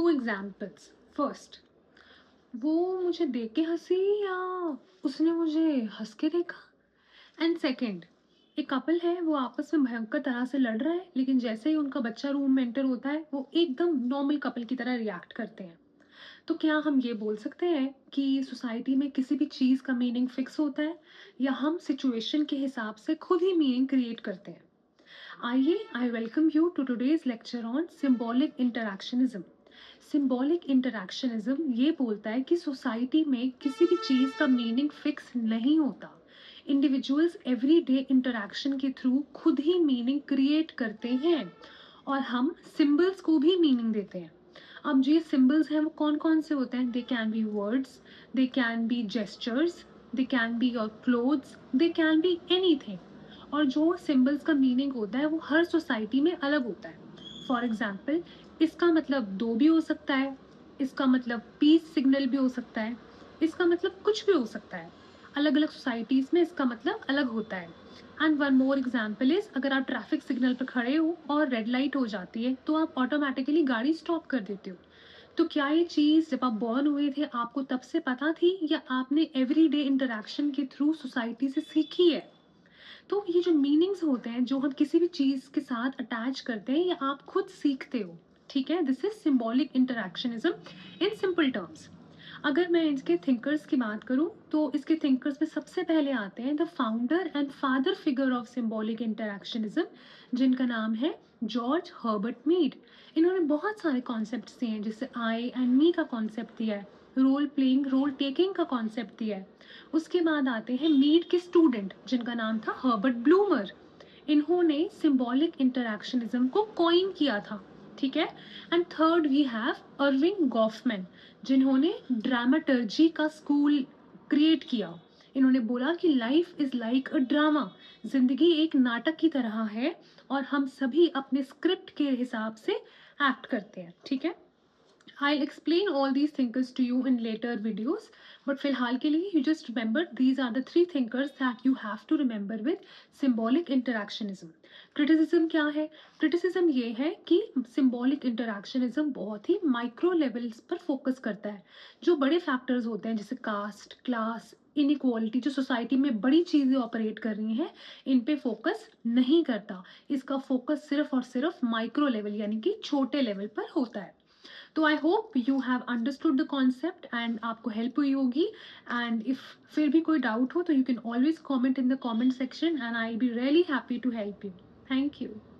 2 examples. First, वो मुझे देख के हँसी या उसने मुझे हँस के देखा? एंड सेकंड, एक कपल है, वो आपस में भयंकर तरह से लड़ रहा है, लेकिन जैसे ही उनका बच्चा रूम में एंटर होता है, वो एकदम नॉर्मल कपल की तरह रिएक्ट करते हैं। तो क्या हम ये बोल सकते हैं कि सोसाइटी में किसी भी चीज़ का मीनिंग फिक्स होता है, या हम सिचुएशन के हिसाब से खुद ही मीनिंग क्रिएट करते हैं? आइए, I welcome you to today's lecture on symbolic interactionism. Symbolic interactionism ये बोलता है कि सोसाइटी में किसी भी चीज़ का मीनिंग फिक्स नहीं होता। इंडिविजुअल्स एवरीडे इंटरैक्शन के थ्रू खुद ही मीनिंग क्रिएट करते हैं, और हम सिंबल्स को भी मीनिंग देते हैं। अब जो ये सिंबल्स हैं वो कौन कौन से होते हैं? They can be words, they can be gestures, they can be your clothes, they can be anything. और जो सिंबल्स का मीनिंग होता है वो हर सोसाइटी में अलग होता है। फॉर एग्जाम्पल, इसका मतलब दो भी हो सकता है, इसका मतलब पीस सिग्नल भी हो सकता है, इसका मतलब कुछ भी हो सकता है। अलग अलग सोसाइटीज़ में इसका मतलब अलग होता है। And one more example is, अगर आप ट्रैफिक सिग्नल पर खड़े हो और रेड लाइट हो जाती है तो आप ऑटोमेटिकली गाड़ी स्टॉप कर देते हो। तो क्या ये चीज़ जब आप बॉर्न हुए थे आपको तब से पता थी, या आपने एवरीडे इंटरेक्शन के थ्रू सोसाइटी से सीखी है? तो ये जो मीनिंग्स होते हैं जो हम किसी भी चीज़ के साथ अटैच करते हैं, या आप खुद सीखते हो, ठीक है? This is symbolic interactionism in simple terms. अगर मैं इसके थिंकर्स की बात करूं तो इसके थिंकर्स में सबसे पहले आते हैं the founder and father figure of symbolic interactionism, जिनका नाम है जॉर्ज हर्बर्ट मीड। इन्होंने बहुत सारे कॉन्सेप्ट्स दिए हैं, जैसे आई एंड मी का कॉन्सेप्ट दिया है, रोल प्लेइंग रोल टेकिंग का कॉन्सेप्ट दिया है। उसके बाद आते हैं मीड के स्टूडेंट, जिनका नाम था हर्बर्ट ब्लूमर। इन्होंने सिंबॉलिक इंटरैक्शनिज्म को कॉइन किया था, ठीक है? And third we have Erving Goffman, जिन्होंने ड्रामाटर्जी का स्कूल क्रिएट किया। इन्होंने बोला कि life is like a drama, जिंदगी एक नाटक की तरह है, और हम सभी अपने स्क्रिप्ट के हिसाब से एक्ट करते हैं, ठीक है? I'll explain all these thinkers to you in later videos, but फिलहाल के लिए you just remember these are the three thinkers that you have to remember with symbolic interactionism. Criticism क्या है? Criticism ये है कि symbolic interactionism बहुत ही micro levels पर फोकस करता है। जो बड़े फैक्टर्स होते हैं जैसे कास्ट, क्लास, इनइक्वालिटी, जो सोसाइटी में बड़ी चीज़ें ऑपरेट कर रही हैं, इन पे फोकस नहीं करता। इसका फोकस सिर्फ और सिर्फ माइक्रो लेवल यानी कि छोटे लेवल पर होता है। तो I hope you have understood the concept and आपको हेल्प हुई होगी। एंड इफ फिर भी कोई डाउट हो तो you can always comment in the comment section, and I will be really happy to help you. Thank you.